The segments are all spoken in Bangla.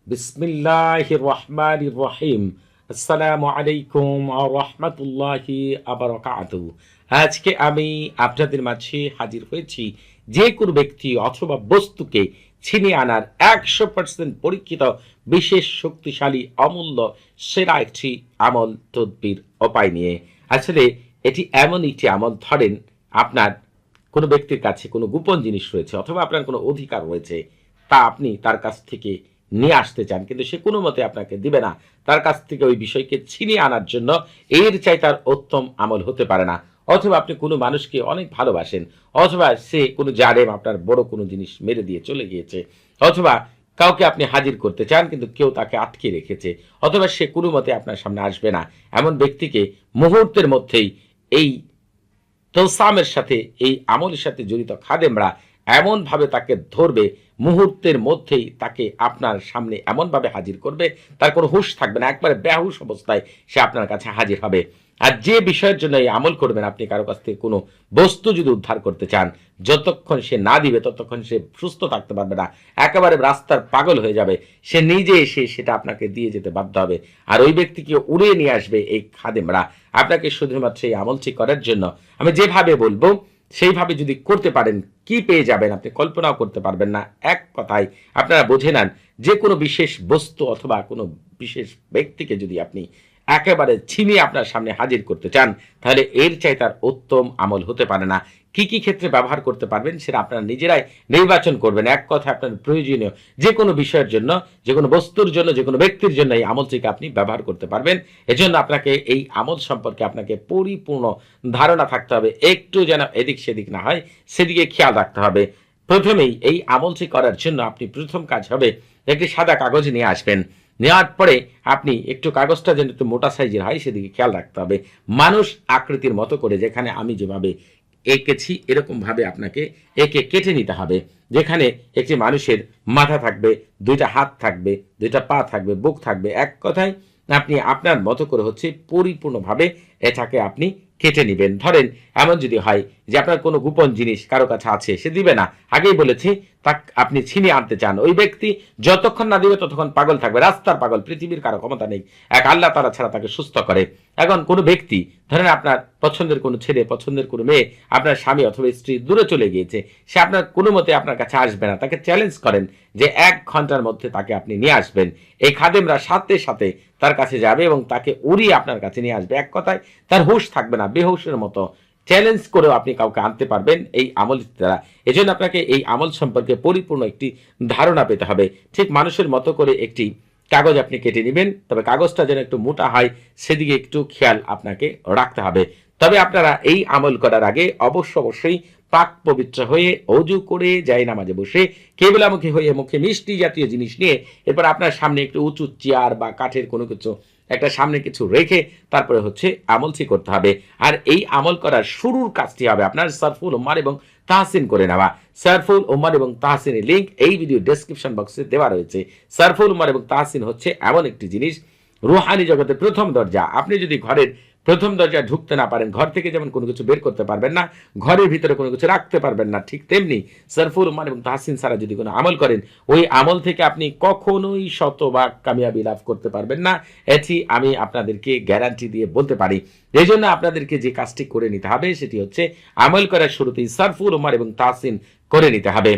বিসমিল্লাহির রহমানির রহিম। আসসালামু আলাইকুম ওয়া রাহমাতুল্লাহি ওয়া বারাকাতুহু। আজকে আমি আপনাদের মাঝে হাজির হয়েছি যে কোনো ব্যক্তি অথবা বস্তুকে ছিনিয়ে আনার 100% পরীক্ষিত বিশেষ শক্তিশালী অমূল্য সেরা একটি আমল তদবির উপায় নিয়ে। আসলে এটি এমন একটি আমল, ধরেন আপনার কোনো ব্যক্তির কাছে কোনো গোপন জিনিস রয়েছে অথবা আপনার কোনো অধিকার রয়েছে, তা আপনি তার কাছ থেকে নিয়ে আসতে চান, কিন্তু সে কোনো মতে আপনাকে দিবে না। তার কাছ থেকে ওই বিষয়কে ছিনিয়ে আনার জন্য এর চাই তার উত্তম আমল হতে পারে না। অথবা আপনি কোনো মানুষকে অনেক ভালোবাসেন, অথবা সে কোনো জালেম আপনার বড় কোনো জিনিস মেরে দিয়ে চলে গিয়েছে, অথবা কাউকে আপনি হাজির করতে চান কিন্তু কেউ তাকে আটকে রেখেছে, অথবা সে কোনো মতে আপনার সামনে আসবে না। এমন ব্যক্তিকে মুহূর্তের মধ্যেই এই তোলসামের সাথে, এই আমলের সাথে জড়িত খাদেমরা এমনভাবে তাকে ধরবে, মুহূর্তের মধ্যেই তাকে আপনার সামনে এমনভাবে হাজির করবে, তার কোনো হুঁশ থাকবে না, একবারে বেহুশ অবস্থায় সে আপনার কাছে হাজির হবে। আর যে বিষয়ের জন্য এই আমল করবেন, আপনি কারো কাছ থেকে কোনো বস্তু যদি উদ্ধার করতে চান, যতক্ষণ সে না দিবে ততক্ষণ সে সুস্থ থাকতে পারবে না, একেবারে রাস্তার পাগল হয়ে যাবে। সে নিজে এসে সেটা আপনাকে দিয়ে যেতে বাধ্য হবে, আর ওই ব্যক্তিকে উড়িয়ে নিয়ে আসবে এই খাদেমরা। আপনাকে শুধুমাত্র এই আমলটি করার জন্য আমি যেভাবে বলবো সেইভাবে যদি করতে পারেন, কি পেয়ে যাবেন আপনি কল্পনাও করতে পারবেন না। এক কথায় আপনারা বুঝে নেন, যে কোনো বিশেষ বস্তু অথবা কোনো বিশেষ ব্যক্তিকে যদি আপনি একেবারে ছিনিয়ে আপনার সামনে হাজির করতে চান, তাহলে এর চাই তার উত্তম আমল হতে পারে না। কি কি ক্ষেত্রে ব্যবহার করতে পারবেন সেটা আপনারা নিজেরাই নির্বাচন করবেন। এক কথা, আপনার প্রয়োজনীয় যে কোনো বিষয়ের জন্য, যে কোনো বস্তুর জন্য, যে কোনো ব্যক্তির জন্য এই আমলটিকে আপনি ব্যবহার করতে পারবেন। এজন্য আপনাকে এই আমল সম্পর্কে আপনাকে পরিপূর্ণ ধারণা থাকতে হবে, একটু যেন এদিক সেদিক না হয় সেদিকে খেয়াল রাখতে হবে। প্রথমেই এই আমলটি করার জন্য আপনি প্রথম কাজ হবে, একটি সাদা কাগজ নিয়ে আসবেন। নেওয়ার পরে আপনি একটু কাগজটা যেন একটু মোটা সাইজের হয় সেদিকে খেয়াল রাখতে হবে। মানুষ আকৃতির মতো করে, যেখানে আমি যেভাবে এঁকেছি এরকম ভাবে আপনাকে এঁকে কেটে নিতে হবে। যেখানে একটি মানুষের মাথা থাকবে, দুইটা হাত থাকবে, দুইটা পা থাকবে, বুক থাকবে। এক কথায় আপনি আপনার মতো করে পরিপূর্ণভাবে এটাকে আপনি কেটে নিবেন। ধরেন এমন যদি হয় যে আপনার কোনো গোপন জিনিস কারো কাছে আছে, সে দিবে না, আগেই বলেছি, তা আপনি ছিনিয়ে আনতে চান, ওই ব্যক্তি যতক্ষণ না দিবে ততক্ষণ পাগল থাকবে, রাস্তার পাগল, পৃথিবীর কারো ক্ষমতা নেই, এক আল্লাহ তাআলা ছাড়া তাকে সুস্থ করে। এখন কোনো ব্যক্তি, ধরেন আপনার পছন্দের কোনো ছেলে, পছন্দের কোনো মেয়ে, আপনার স্বামী অথবা স্ত্রী দূরে চলে গিয়েছে, সে আপনার কোনো মতে আপনার কাছে আসবে না, তাকে চ্যালেঞ্জ করেন যে 1 ঘন্টার মধ্যে তাকে আপনি নিয়ে আসবেন। এই খাদেমরা সাথে সাথে তার কাছে যাবে এবং তাকে উড়িয়ে আপনার কাছে নিয়ে আসবে। এক কথায় তার হুঁশ থাকবে না, বেহুশের মতো চ্যালেঞ্জ করেও আপনি কাউকে আনতে পারবেন এই আমলের দ্বারা। এজন্য আপনাকে এই আমল সম্পর্কে পরিপূর্ণ একটি ধারণা পেতে হবে। ঠিক মানুষের মতো করে একটি কাগজ আপনি কেটে নেবেন, তবে কাগজটা যেন একটু মোটা হয় সেদিকে একটু খেয়াল আপনাকে রাখতে হবে। তবে আপনারা এই আমল করার আগে অবশ্যই পাক পবিত্র হয়ে অজু করে জায়নামাজে বসে কেবলামুখী হয়ে মুখে মিষ্টি জাতীয় জিনিস নিয়ে এরপর আপনার সামনে একটু উঁচু চেয়ার বা কাঠের কোনো কিছু একটা সামনে কিছু রেখে তারপরে আমলটি করতে হবে। আর এই আমল করার শুরুর কাজটি হবে আপনার সারফুল উম্মার এবং তাহসিন করে নেওয়া। সারফুল উম্মার এবং তাহসিনের লিঙ্ক এই ভিডিও ডেসক্রিপশন বক্সে দেওয়া রয়েছে। সারফুল উম্মার এবং তাহসিন হচ্ছে এমন একটি জিনিস, রুহানি জগতের প্রথম দরজা। আপনি যদি ঘরের প্রথম দরজায় ঢুকতে না পারেন, ঘর থেকে যেমন কোনো কিছু বের করতে পারবেন না, ঘরের ভিতরে কোনো কিছু রাখতে পারবেন না, ঠিক তেমনি সারফুল উম্মান এবং তাহসিন ছাড়া যদি কোনো আমল করেন, ওই আমল থেকে আপনি কখনোই শতভাগ কামিয়াবি লাভ করতে পারবেন না। এটি আমি আপনাদেরকে গ্যারান্টি দিয়ে বলতে পারি। এই জন্য আপনাদেরকে যে কাজটি করে নিতে হবে সেটি হচ্ছে আমল করার শুরুতেই সারফুল উম্মান এবং তাহসিন করে নিতে হবে।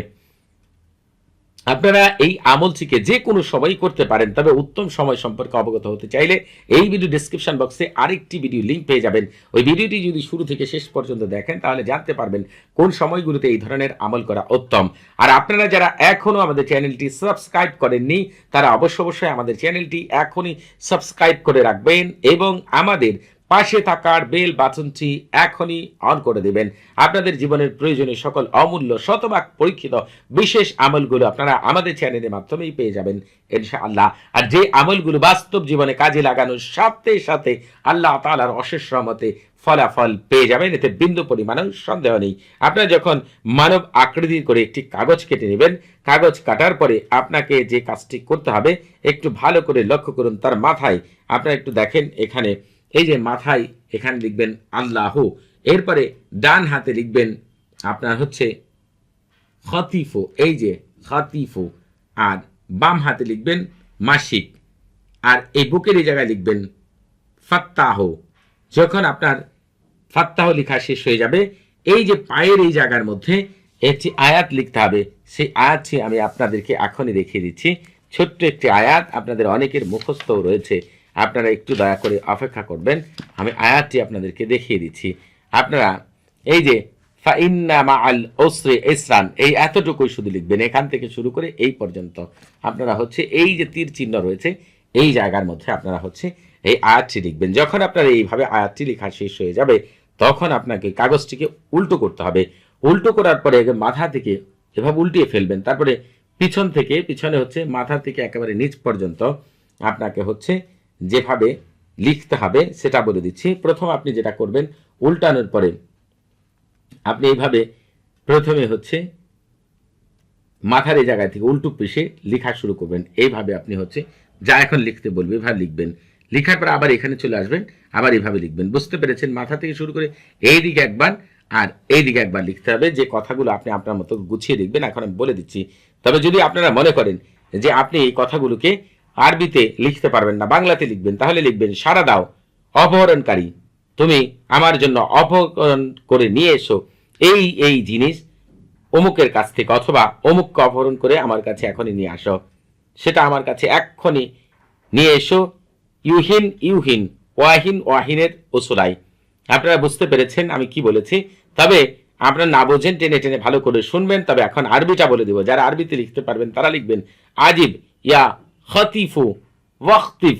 আপনারা এই আমলটিকে যে কোনো সময় করতে পারেন, তবে উত্তম সময় সম্পর্কে অবগত হতে চাইলে এই ভিডিও ডেসক্রিপশন বক্সে আরেকটি ভিডিও লিঙ্ক পেয়ে যাবেন। ওই ভিডিওটি যদি শুরু থেকে শেষ পর্যন্ত দেখেন তাহলে জানতে পারবেন কোন সময়গুলোতে এই ধরনের আমল করা উত্তম। আর আপনারা যারা এখনো আমাদের চ্যানেলটি সাবস্ক্রাইব করেননি, তারা অবশ্যই আমাদের চ্যানেলটি এখনই সাবস্ক্রাইব করে রাখবেন এবং আমাদের পাশে থাকার বেল বাটনটি এখনই অন করে দিবেন। আপনাদের জীবনের প্রয়োজনীয় সকল অমূল্য শতভাগ পরীক্ষিত বিশেষ আমলগুলো আপনারা আমাদের চ্যানেলের মাধ্যমেই পেয়ে যাবেন ইনশাআল্লাহ। আর যে আমলগুলো বাস্তব জীবনে কাজে লাগানোর সাথে সাথে আল্লাহ তাআলার অশেষ রহমতে ফলাফল পেয়ে যাবেন, এতে বিন্দু পরিমাণেও সন্দেহ নেই। আপনারা যখন মানব আকৃতির করে একটি কাগজ কেটে নেবেন, কাগজ কাটার পরে আপনাকে যে কাজটি করতে হবে একটু ভালো করে লক্ষ্য করুন। তার মাথায় আপনারা একটু দেখেন, এখানে এই যে মাথায় এখানে লিখবেন আল্লাহ, এরপরে ডান হাতে লিখবেন আপনার খতিফু, এই যে খতিফু, আর বাম হাতে লিখবেন মাসিক। আর এই বুকের এই জায়গায় লিখবেন ফাত্তাহ। যখন আপনার ফাত্তাহ লেখা শেষ হয়ে যাবে, এই যে পায়ের এই জায়গার মধ্যে একটি আয়াত লিখতে হবে। সেই আয়াতটি আমি আপনাদেরকে এখনই দেখিয়ে দিচ্ছি। ছোট্ট একটি আয়াত, আপনাদের অনেকের মুখস্থ রয়েছে, আপনারা একটু দয়া করে অপেক্ষা করবেন, আমি আয়াতটি আপনাদেরকে দেখিয়ে দিচ্ছি। আপনারা এই যে ফাইন্না মাআল উসরি ইসরান, এই এতটুকুই শুধু লিখবেন, এখান থেকে শুরু করে এই পর্যন্ত। আপনারা হচ্ছে এই যে তীর চিহ্ন রয়েছে এই জায়গার মধ্যে আপনারা হচ্ছে এই আয়াতটি লিখবেন। যখন আপনার এইভাবে আয়াতটি লেখা শেষ হয়ে যাবে, তখন আপনাকে কাগজটিকে উল্টো করতে হবে। উল্টো করার পরে মাথা থেকে এভাবে উল্টিয়ে ফেলবেন, তারপরে পিছন থেকে, পিছনে হচ্ছে মাথা থেকে একেবারে নিচ পর্যন্ত আপনাকে হচ্ছে যেভাবে লিখতে হবে সেটা বলে দিচ্ছি। প্রথম আপনি যেটা করবেন, উল্টানোর পরে আপনি এইভাবে প্রথমে হচ্ছে মাথার এই জায়গা থেকে উল্টো পিষে লেখা শুরু করবেন। এইভাবে আপনি হচ্ছে যা এখন লিখতে বলবে এভাবে লিখবেন। লেখার পর আবার এখানে চলে আসবেন, আবার এইভাবে লিখবেন। বুঝতে পেরেছেন? মাথা থেকে শুরু করে এই দিকে একবার আর এই দিকে একবার লিখতে হবে। যে কথাগুলো আপনি আপনার মতো গুছিয়ে লিখবেন এখন আমি বলে দিচ্ছি। তবে যদি আপনারা মনে করেন যে আপনি এই কথাগুলোকে আরবিতে লিখতে পারবেন না, বাংলাতে লিখবেন, তাহলে লিখবেন সাড়া দাও অপহরণকারী, তুমি আমার জন্য অপহরণ করে নিয়ে এসো এই এই জিনিস অমুকের কাছ থেকে, অথবা অমুককে অপহরণ করে আমার কাছে এখনই নিয়ে আসো, সেটা আমার কাছে এক্ষুনি নিয়ে এসো। ইউহিন ইউহিন, ওয়াহিন ওয়াহিনের ওসুলাই। আপনারা বুঝতে পেরেছেন আমি কি বলেছি? তবে আপনারা না বোঝেন টেনে টেনে ভালো করে শুনবেন। তবে এখন আরবিটা বলে দেব, যারা আরবিতে লিখতে পারবেন তারা লিখবেন আজিব ইয়া খতিফু ওয়াখতিফ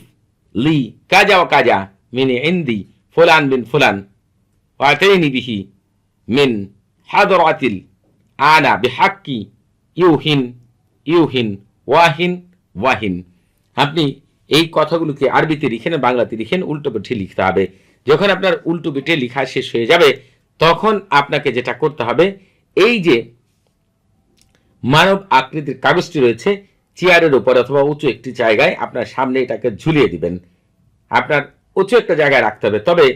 লি কাজা ওয়া কাজা মিন ইনদি ফুলান বিন ফুলান ওয়াতাইনি বিহি মিন হাদরাতিল আনা বিহাক্কি ইউহিন ইউহিন ওয়াহিন ওয়াহিন। আপনি এই কথাগুলোকে আরবিতে লিখেন, বাংলাতে লিখেন, উল্টো পিঠে লিখতে হবে। যখন আপনার উল্টো পিঠে লেখা শেষ হয়ে যাবে, তখন আপনাকে যেটা করতে হবে, এই যে মানব আকৃতির কাগজটি রয়েছে চেয়ারের উপর অথবা উঁচু একটি জায়গায় আপনার সামনে এটাকে ঝুলিয়ে দিবেন। আপনার উঁচু একটা জায়গায় রাখতে হবে। তবে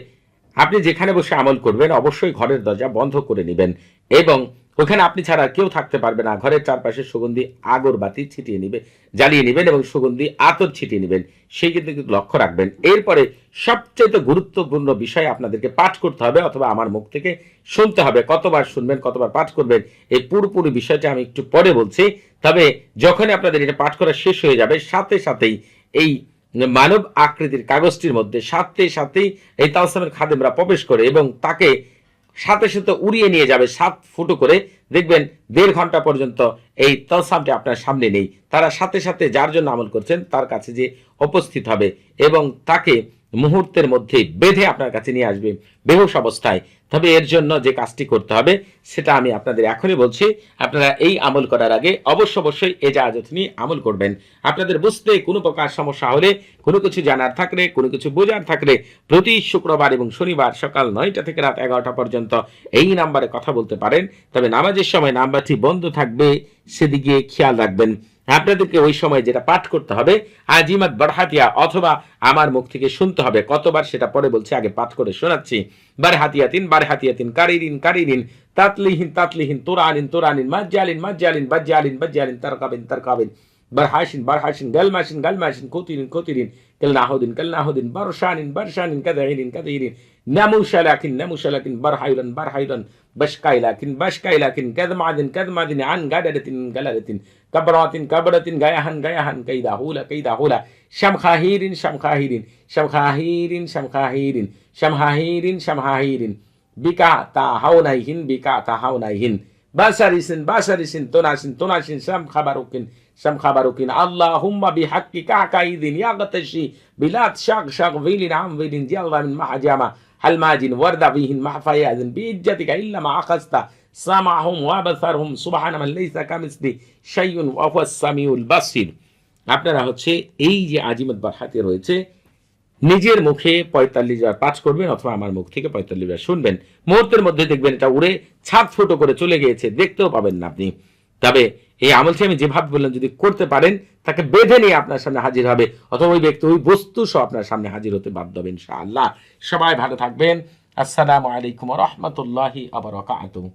আপনি যেখানে বসে আমল করবেন অবশ্যই ঘরের দরজা বন্ধ করে নেবেন এবং ওখানে আপনি ছাড়া কেউ থাকতে পারবে না। ঘরের চারপাশে সুগন্ধি আগরবাতি ছিটিয়ে নিবে, জ্বালিয়ে নেবেন এবং সুগন্ধি আতর ছিটিয়ে নেবেন, সেই কিন্তু লক্ষ্য রাখবেন। এরপরে সবচেয়ে গুরুত্বপূর্ণ বিষয় আপনাদেরকে পাঠ করতে হবে অথবা আমার মুখ থেকে শুনতে হবে। কতবার শুনবেন, কতবার পাঠ করবেন, এই পুরোপুরি বিষয়টা আমি একটু পরে বলছি। তবে যখনই আপনাদের এটা পাঠ করা শেষ হয়ে যাবে, সাথে সাথেই এই মানব আকৃতির কাগজটির মধ্যে সাথে সাথেই এই তালসামের খাদেমরা প্রবেশ করে এবং তাকে সাথে সাথে উড়িয়ে নিয়ে যাবে 7 ফুটো করে। দেখবেন 1.5 ঘন্টা পর্যন্ত এই তালসামটি আপনার সামনে নেই। তারা সাথে সাথে যার জন্য আমল করছেন তার কাছে যে উপস্থিত হবে এবং তাকে মুহূর্তের মধ্যে বেঁধে আপনার কাছে নিয়ে আসবে বেহুশ অবস্থায়। তবে এর জন্য যে কাজটি করতে হবে সেটা আমি আপনাদের এখনই বলছি। আপনারা এই আমল করার আগে অবশ্যই এজাজত নিয়ে আমল করবেন। আপনাদের বুঝতে কোনো প্রকার সমস্যা হলে, কোনো কিছু জানার থাকলে, কোনো কিছু বোঝার থাকলে প্রতি শুক্রবার এবং শনিবার সকাল 9টা থেকে রাত 11টা পর্যন্ত এই নাম্বারে কথা বলতে পারেন। তবে নামাজের সময় নাম্বারটি বন্ধ থাকবে, সেদিকে খেয়াল রাখবেন। আপনাদেরকে ওই সময় যেটা পাঠ করতে হবে আজিমাত বারহাতিয়া অথবা আমার মুখ থেকে শুনতে হবে। কতবার সেটা পরে বলছি, আগে পাঠ করে শোনাচ্ছি। বারহাতিয়াতিন বারহাতিয়াতিন কারিরিন কারিরিন তাতলিহিন তাতলিহিন তুরানিন তুরানিন মাজজালিন মাজজালিন বাজ্জালিন বাজ্জালিন তারকাবিন তারকাবিন বারহাসিন বারহাসিন গালমাসিন গালমাসিন কুতিরিন কুতিরিন কালনাহুদিন কালনাহুদিন বারশানিন বারশানিন কাদাইরিন কাদাইরিন নামুশালাকিন নামুশালাকিন বারহাইলান বারহাইলান বাশকাইলাকিন বাশকাইলাকিন কাদমাদিন কাদমাদিন আন গাদারাতিন গালারাতিন কাবরাতিন কাবরাতিন গায়াহান গায়াহান কাইদাহুলা কাইদাহুলা শামখাহিরিন শামখাহিরিন শামখাহিরিন শামখাহিরিন শামহাহিরিন শামহাহিরিন বিকা তাহাউনাইহিন বিকা তাহাউনাইহিন বাসারিসিন বাসারিসিন তোনাসিন তোনাসিন শামখাবারুকিন শামখাবারুকিন আল্লাহুম্মা বিহাক্কি কাকাইদিন ইয়াগতাশি বিলাত শাক শাক ভিলিন আম ভিলিন জিয়ালমিন মাহাজামা হালমাজিন ওয়ারদা বিহিন মাহফায়াজিন বিইজ্জাতিকা ইল্লা মা আখাস্তা সামাহুম ওয়া বাসারহুম সুবহানামান লাইসা কামিসলি শাইউন ওয়া হুয়াস সামিউল বাসির। আপনারা হচ্ছে এই যে আজিমত বারহাতে রয়েছে নিজের মুখে 45 বার পাঠ করবেন অথবা আমার মুখ থেকে 45 বার শুনবেন। মুহূর্তের মধ্যে দেখবেন এটা উড়ে 7 ফুটো করে চলে গিয়েছে, দেখতেও পাবেন না আপনি। তবে এই আমলটি আমি যেভাবে বললাম যদি করতে পারেন, তাকে বেঁধে নিয়ে আপনার সামনে হাজির হবে অথবা ওই ব্যক্তি ওই বস্তু সহ আপনার সামনে হাজির হতে বাধ্য হবে ইনশাআল্লাহ। সবাই ভালো থাকবেন। আসসালামু আলাইকুম ওয়া রাহমাতুল্লাহি ওয়া বারাকাতুহু।